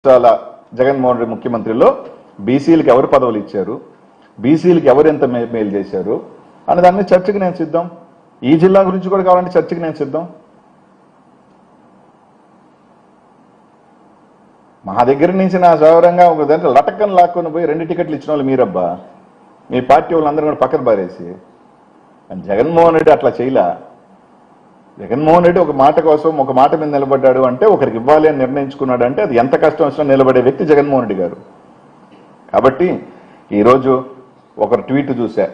జగన్మోహన్ రెడ్డి ముఖ్యమంత్రిలో బీసీలకు ఎవరు పదవులు ఇచ్చారు, బీసీలకు ఎవరు ఎంత మేలు చేశారు అనే దాన్ని చర్చకి నేను సిద్ధం. ఈ జిల్లా గురించి కూడా కావాలంటే చర్చకి నేను సిద్ధం. మా దగ్గర నుంచి నా సౌరంగా ఒక దాంట్లో లటక్కను లాక్కొని పోయి 2 టికెట్లు ఇచ్చిన వాళ్ళు మీరబ్బా, మీ పార్టీ వాళ్ళందరూ కూడా పక్కన పారేసి. జగన్మోహన్ రెడ్డి అట్లా చేయలే. జగన్మోహన్ రెడ్డి ఒక మాట కోసం ఒక మాట మీద నిలబడ్డాడు అంటే, ఒకరికి ఇవ్వాలి అని నిర్ణయించుకున్నాడు అంటే అది ఎంత కష్టం వచ్చినా నిలబడే వ్యక్తి జగన్మోహన్ రెడ్డి గారు. కాబట్టి ఈరోజు ఒకరు ట్వీట్ చూసా,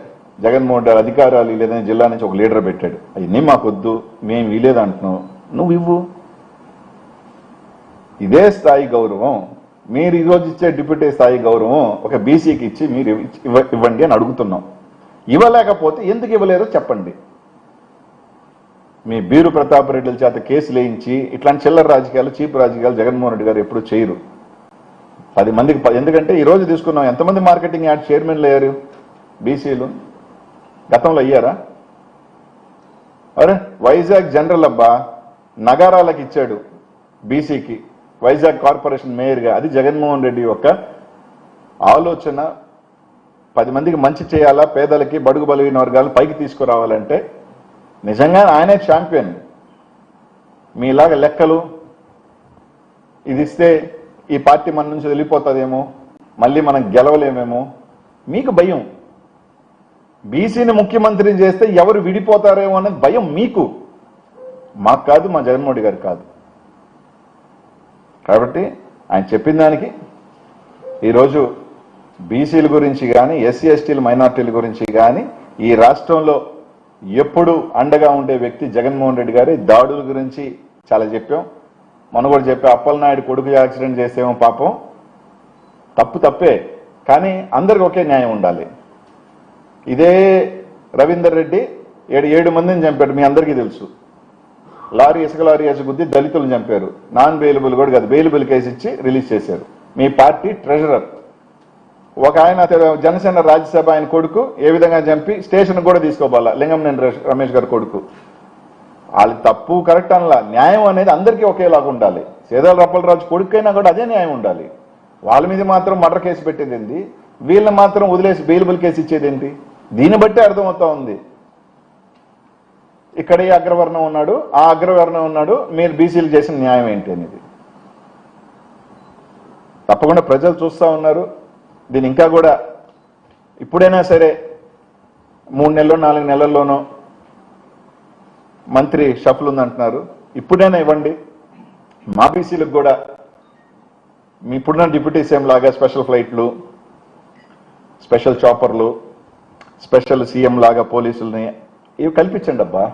జగన్మోహన్ రెడ్డి అధికారాలు లేదని జిల్లా నుంచి ఒక లీడర్ పెట్టాడు. అవన్నీ మాకొద్దు, మేము వీలేదు అంటున్నావు, నువ్వు ఇవ్వు. ఇదే స్థాయి గౌరవం మీరు ఈరోజు ఇచ్చే డిప్యూటీ స్థాయి గౌరవం ఒక బీసీకి ఇచ్చి మీరు ఇవ్వండి అని అడుగుతున్నాం. ఇవ్వలేకపోతే ఎందుకు ఇవ్వలేరో చెప్పండి. మీ బీరు ప్రతాప్ రెడ్డిల చేత కేసులు వేయించి ఇట్లాంటి చిల్లర రాజకీయాలు, చీప్ రాజకీయాలు జగన్మోహన్ రెడ్డి గారు ఎప్పుడు చేయరు. 10 మందికి, ఎందుకంటే ఈరోజు తీసుకున్నాం, ఎంతమంది మార్కెటింగ్ యాడ్ చైర్మన్లు అయ్యారు బీసీలు? గతంలో అయ్యారా? అరే వైజాగ్ జనరల్ అబ్బా నగరాలకు ఇచ్చాడు బీసీకి, వైజాగ్ కార్పొరేషన్ మేయర్గా. అది జగన్మోహన్ రెడ్డి యొక్క ఆలోచన. 10 మందికి మంచి చేయాలా, పేదలకి బడుగు బలహీన వర్గాలను పైకి తీసుకురావాలంటే నిజంగా ఆయనే ఛాంపియన్. మీలాగా లెక్కలు ఇది ఇస్తే ఈ పార్టీ మన నుంచి వెళ్ళిపోతుందేమో, మళ్ళీ మనం గెలవలేమేమో మీకు భయం. బీసీని ముఖ్యమంత్రిని చేస్తే ఎవరు విడిపోతారేమో అనేది భయం మీకు, మాకు కాదు, మా జగన్మోహన్ రెడ్డి గారు కాదు. కాబట్టి ఆయన చెప్పిన దానికి ఈరోజు బీసీల గురించి కానీ, ఎస్సీ ఎస్టీల మైనార్టీల గురించి కానీ ఈ రాష్ట్రంలో ఎప్పుడు అండగా ఉండే వ్యక్తి జగన్మోహన్ రెడ్డి గారి. దాడుల గురించి చాలా చెప్పాం, మనం కూడా చెప్పాం. అప్పలనాయుడు కొడుకు యాక్సిడెంట్ చేసేమో పాపం, తప్పే, కానీ అందరికి ఒకే న్యాయం ఉండాలి. ఇదే రవీందర్ రెడ్డి 7 మందిని చంపాడు, మీ అందరికీ తెలుసు. ఇసుక లారీ వేసి గుద్ది దళితులను చంపారు. నాన్ బెయిలబుల్ కూడా కాదు, బెయిలబుల్ కేసు ఇచ్చి రిలీజ్ చేశారు. మీ పార్టీ ట్రెజరర్ ఒక ఆయన జనసేన రాజ్యసభ ఆయన కొడుకు ఏ విధంగా చంపి స్టేషన్ కూడా తీసుకోవాలా, లింగంనేని రమేష్ గారి కొడుకు. వాళ్ళకి తప్పు కరెక్ట్ అనలా, న్యాయం అనేది అందరికీ ఒకేలాగా ఉండాలి. సేదాల రప్పలరాజు కొడుకైనా కూడా అదే న్యాయం ఉండాలి. వాళ్ళ మీద మాత్రం మర్డర్ కేసు పెట్టేది ఏంటి, వీళ్ళని మాత్రం వదిలేసి బెయిలబుల్ కేసు ఇచ్చేది ఏంటి? దీన్ని బట్టి అర్థమవుతా ఉంది. ఇక్కడ ఈ అగ్రవర్ణం ఉన్నాడు, ఆ అగ్రవర్ణం ఉన్నాడు, మీరు బీసీలు చేసిన న్యాయం ఏంటి అనేది తప్పకుండా ప్రజలు చూస్తూ ఉన్నారు. దీని ఇంకా కూడా ఇప్పుడైనా సరే 3 నెలల్లో 4 నెలల్లోనో మంత్రి షఫల్ ఉందంటున్నారు, ఇప్పుడైనా ఇవ్వండి. మా బీసీలకు కూడా మీ ఇప్పుడున్న డిప్యూటీ సీఎం లాగా స్పెషల్ ఫ్లైట్లు, స్పెషల్ చాపర్లు, స్పెషల్ సీఎం లాగా పోలీసుల్ని ఇవి కల్పించండి అబ్బా.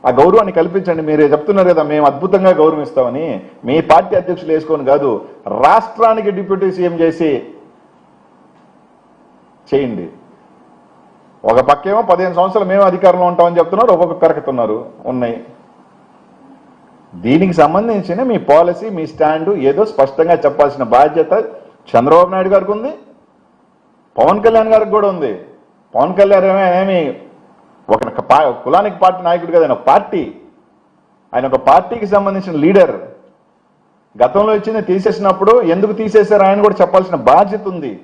ఆ గౌరవాన్ని కల్పించండి. మీరే చెప్తున్నారు కదా మేము అద్భుతంగా గౌరవిస్తామని. మీ పార్టీ అధ్యక్షులు వేసుకొని కాదు, రాష్ట్రానికి డిప్యూటీ సీఎం చేయండి. ఒక పక్కేమో 15 సంవత్సరాలు మేము అధికారంలో ఉంటామని చెప్తున్నారు, ఒక్కొక్క పెరకుతున్నారు ఉన్నాయి. దీనికి సంబంధించిన మీ పాలసీ, మీ స్టాండు ఏదో స్పష్టంగా చెప్పాల్సిన బాధ్యత చంద్రబాబు నాయుడు గారికి ఉంది, పవన్ కళ్యాణ్ గారికి కూడా ఉంది. పవన్ కళ్యాణ్ ఏమి ఒక కులానికి పార్టీ నాయకుడు కదా, ఆయన పార్టీ, ఆయన ఒక పార్టీకి సంబంధించిన లీడర్. గతంలో ఇచ్చింది తీసేసినప్పుడు ఎందుకు తీసేశారు ఆయన కూడా చెప్పాల్సిన బాధ్యత ఉంది.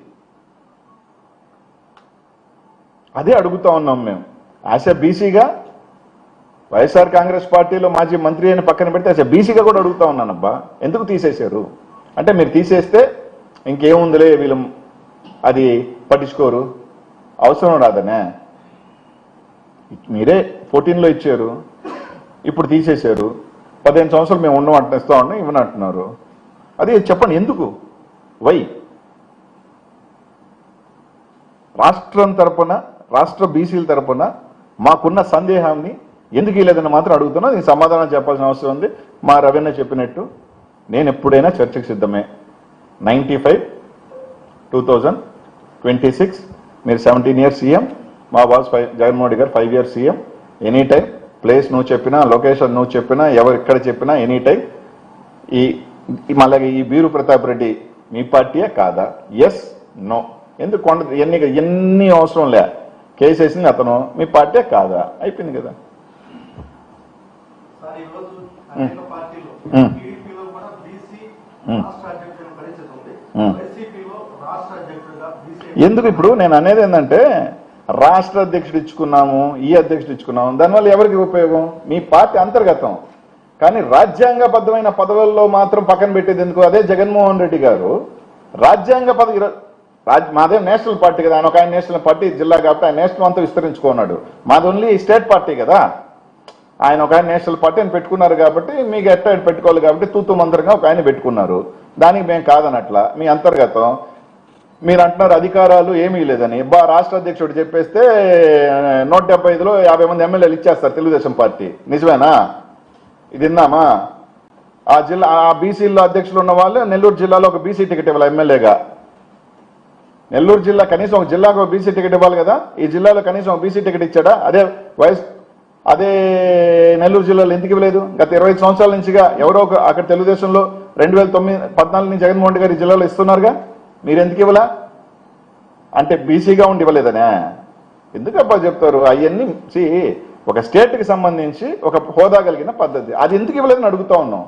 అదే అడుగుతా ఉన్నాం మేము. యాజ్ ఎ బీసీగా వైఎస్ఆర్ కాంగ్రెస్ పార్టీలో మాజీ మంత్రి అని పక్కన పెడితే యాజ్ ఎ బీసీగా కూడా అడుగుతా ఉన్నానబ్బా, ఎందుకు తీసేశారు అంటే, మీరు తీసేస్తే ఇంకేముందిలే వీళ్ళు అది పట్టించుకోరు, అవసరం రాదనే. మీరే 14లో ఇచ్చారు, ఇప్పుడు తీసేశారు. 15 సంవత్సరాలు మేము ఉండమంటే ఇస్తా ఉన్నాం, ఇవన్నీ అంటున్నారు. అది చెప్పండి ఎందుకు, వై? రాష్ట్రం తరపున, రాష్ట్ర బీసీల తరపున మాకున్న సందేహాన్ని ఎందుకు లేదని మాత్రం అడుగుతున్నా. దీనికి సమాధానం చెప్పాల్సిన అవసరం ఉంది. మా రవీణ చెప్పినట్టు నేను ఎప్పుడైనా చర్చకు సిద్ధమే. 95, 2026 మీరు 17 years సీఎం, మా బాస్ జగన్మోహన్ రెడ్డి గారు 5 years CM. Any time place నువ్వు చెప్పినా, లొకేషన్ నువ్వు చెప్పినా, ఎవరు ఎక్కడ చెప్పినా ఎనీ టైం. మళ్ళీ ఈ బీరు ప్రతాప్ రెడ్డి మీ పార్టీయే కాదా? Yes, no. ఎందుకు ఎన్ని అవసరం లే, కేసు వేసింది అతను, మీ పార్టీ కాదా, అయిపోయింది కదా. రాష్ట్ర అధ్యక్షులు ఎందుకు ఇప్పుడు నేను అనేది ఏంటంటే రాష్ట్ర అధ్యక్షుడు ఇచ్చుకున్నాము, ఈ అధ్యక్షుడు ఇచ్చుకున్నాము, దానివల్ల ఎవరికి ఉపయోగం? మీ పార్టీ అంతర్గతం. కానీ రాజ్యాంగబద్ధమైన పదవుల్లో మాత్రం పక్కన పెట్టేది ఎందుకు? అదే జగన్మోహన్ రెడ్డి గారు రాజ్యాంగ పదవి, మాదే నేషనల్ పార్టీ కదా, ఆయన ఒక ఆయన నేషనల్ పార్టీ జిల్లా కాబట్టి ఆయన నేషనల్ అంతా విస్తరించుకున్నాడు. మాది ఓన్లీ స్టేట్ పార్టీ కదా, ఆయన ఒక ఆయన నేషనల్ పార్టీ అని పెట్టుకున్నారు కాబట్టి మీకు ఎట్లా పెట్టుకోవాలి కాబట్టి తూతు మందరంగా ఒక ఆయన పెట్టుకున్నారు. దానికి మేము కాదనట్లా, మీ అంతర్గతం. మీరు అంటున్నారు అధికారాలు ఏమీ లేదని. రాష్ట్ర అధ్యక్షుడు చెప్పేస్తే 175లో 50 మంది ఎమ్మెల్యేలు ఇచ్చేస్తారు తెలుగుదేశం పార్టీ. నిజమేనా? ఇది విన్నామా? ఆ జిల్లా ఆ బీసీల్లో అధ్యక్షులు ఉన్న వాళ్ళు నెల్లూరు జిల్లాలో ఒక బీసీ టికెట్ ఇవ్వాలి ఎమ్మెల్యేగా. నెల్లూరు జిల్లా కనీసం ఒక జిల్లాకు ఒక బీసీ టికెట్ ఇవ్వాలి కదా, ఈ జిల్లాలో కనీసం ఒక బీసీ టికెట్ ఇచ్చాడా? అదే నెల్లూరు జిల్లాలో ఎందుకు ఇవ్వలేదు? గత 25 సంవత్సరాల నుంచిగా ఎవరో అక్కడ తెలుగుదేశంలో 2014 నుంచి జగన్మోహన్ రెడ్డి గారు ఈ జిల్లాలో ఇస్తున్నారుగా, మీరు ఎందుకు ఇవ్వలా? అంటే బీసీగా ఉండి ఇవ్వలేదనే ఎందుకబ్బా చెప్తారు? అవన్నీ ఒక స్టేట్కి సంబంధించి ఒక హోదా కలిగిన పద్ధతి, అది ఎందుకు ఇవ్వలేదని అడుగుతా ఉన్నాం.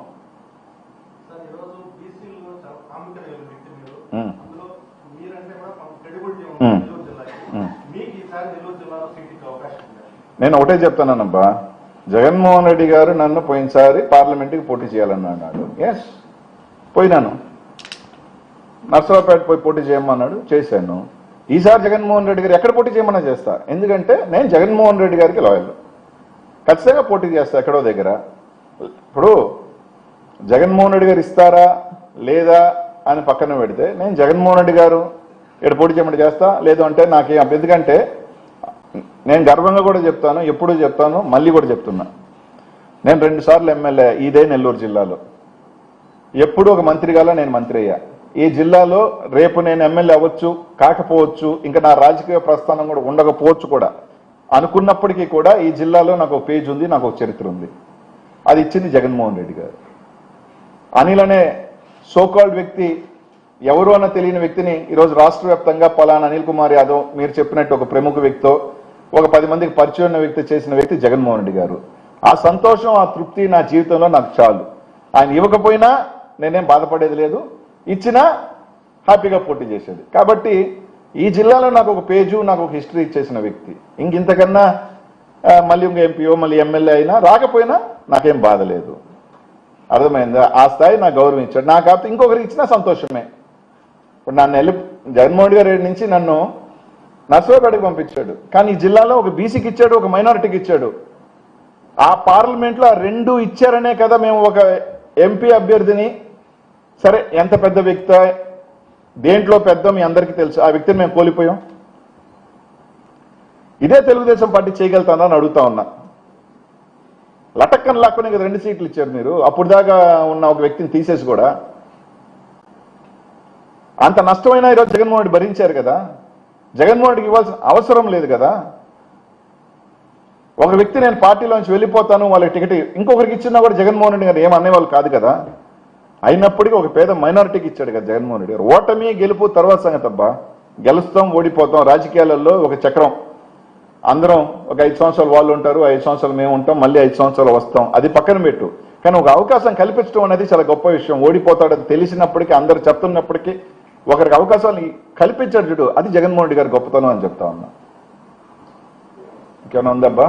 నేను ఒకటే చెప్తానబ్బా, జగన్మోహన్ రెడ్డి గారు నన్ను పోయినసారి పార్లమెంట్కి పోటీ చేయాలన్నాడు. ఎస్, పోయినాను. నర్సరావుపేట పోయి పోటీ చేయమన్నాడు, చేశాను. ఈసారి జగన్మోహన్ రెడ్డి గారు ఎక్కడ పోటీ చేయమన్నా చేస్తా, ఎందుకంటే నేను జగన్మోహన్ రెడ్డి గారికి లాయల్. ఖచ్చితంగా పోటీ చేస్తా ఎక్కడో దగ్గర. ఇప్పుడు జగన్మోహన్ రెడ్డి గారు ఇస్తారా లేదా అని పక్కన పెడితే నేను జగన్మోహన్ రెడ్డి గారు ఇక్కడ పోటీ చేయమని చేస్తా, లేదు అంటే నాకేం. ఎందుకంటే నేను గర్వంగా కూడా చెప్తాను, ఎప్పుడూ చెప్తాను, మళ్ళీ కూడా చెప్తున్నా, నేను 2 సార్లు ఎమ్మెల్యే ఇదే నెల్లూరు జిల్లాలో. ఎప్పుడు ఒక మంత్రిగాలో నేను మంత్రి అయ్యా. ఈ జిల్లాలో రేపు నేను ఎమ్మెల్యే అవ్వచ్చు, కాకపోవచ్చు, ఇంకా నా రాజకీయ ప్రస్థానం కూడా ఉండకపోవచ్చు కూడా. అనుకున్నప్పటికీ కూడా ఈ జిల్లాలో నాకు ఒక పేజ్ ఉంది, నాకు ఒక చరిత్ర ఉంది. అది ఇచ్చింది జగన్మోహన్ రెడ్డి గారు. అనిల్ అనే సోకాల్డ్ వ్యక్తి, ఎవరు అన్న తెలియని వ్యక్తిని ఈరోజు రాష్ట్ర వ్యాప్తంగా పలానా అనిల్ కుమార్ యాదవ్, మీరు చెప్పినట్టు ఒక ప్రముఖ వ్యక్తితో ఒక 10 మందికి పరిచయం ఉన్న వ్యక్తి చేసిన వ్యక్తి జగన్మోహన్ రెడ్డి గారు. ఆ సంతోషం, ఆ తృప్తి నా జీవితంలో నాకు చాలు. ఆయన ఇవ్వకపోయినా నేనేం బాధపడేది లేదు, ఇచ్చినా హ్యాపీగా పోటీ చేసేది. కాబట్టి ఈ జిల్లాలో నాకు ఒక పేజు, నాకు ఒక హిస్టరీ ఇచ్చేసిన వ్యక్తి. ఇంతకన్నా మళ్ళీ ఇంక ఎంపీఓ మళ్ళీ ఎమ్మెల్యే అయినా రాకపోయినా నాకేం బాధ లేదు. అర్థమైందా? ఆ స్థాయి నాకు గౌరవం ఇచ్చాడు. నాకు కాకపోతే ఇంకొకరికి ఇచ్చినా సంతోషమే. ఇప్పుడు నన్ను జగన్మోహన్ రెడ్డి గారి నుంచి నన్ను నర్సరావుపేటకు పంపించాడు, కానీ ఈ జిల్లాలో ఒక బీసీకి ఇచ్చాడు, ఒక మైనారిటీకి ఇచ్చాడు. ఆ పార్లమెంట్లో ఆ 2 ఇచ్చారనే కదా మేము ఒక ఎంపీ అభ్యర్థిని, సరే ఎంత పెద్ద వ్యక్తి, దేంట్లో పెద్ద మీ అందరికీ తెలుసు, ఆ వ్యక్తిని మేము కోల్పోయాం. ఇదే తెలుగుదేశం పార్టీ చేయగలుగుతానా అని అడుగుతా ఉన్నా. లటక్కన లాక్కునే కదా 2 సీట్లు ఇచ్చారు మీరు. అప్పుడు దాకా ఉన్న ఒక వ్యక్తిని తీసేసి కూడా అంత నష్టమైనా ఈరోజు జగన్మోహన్ రెడ్డి భరించారు కదా. జగన్మోహన్ రెడ్డికి ఇవ్వాల్సిన అవసరం లేదు కదా. ఒక వ్యక్తి నేను పార్టీలోంచి వెళ్ళిపోతాను, వాళ్ళకి టికెట్ ఇంకొకరికి ఇచ్చినా కూడా జగన్మోహన్ రెడ్డి గారు ఏమనేవాళ్ళు కాదు కదా. అయినప్పటికీ ఒక పేద మైనారిటీకి ఇచ్చాడు కదా జగన్మోహన్ రెడ్డి గారు. ఓటమి గెలుపు తర్వాత సంగతి అబ్బా, గెలుస్తాం ఓడిపోతాం. రాజకీయాలలో ఒక చక్రం, అందరం ఒక 5 సంవత్సరాలు వాళ్ళు ఉంటారు, 5 సంవత్సరాలు మేము ఉంటాం, మళ్ళీ 5 సంవత్సరాలు వస్తాం, అది పక్కన పెట్టు. కానీ ఒక అవకాశం కల్పించడం అనేది చాలా గొప్ప విషయం. ఓడిపోతాడని తెలిసినప్పటికీ, అందరు చెప్తున్నప్పటికీ ఒకరికి అవకాశాలు కల్పించాడు చూడు, అది జగన్మోహన్ రెడ్డి గారి గొప్పతనం అని చెప్తా ఉన్నా. ఇంకేమైనా ఉందబ్బా?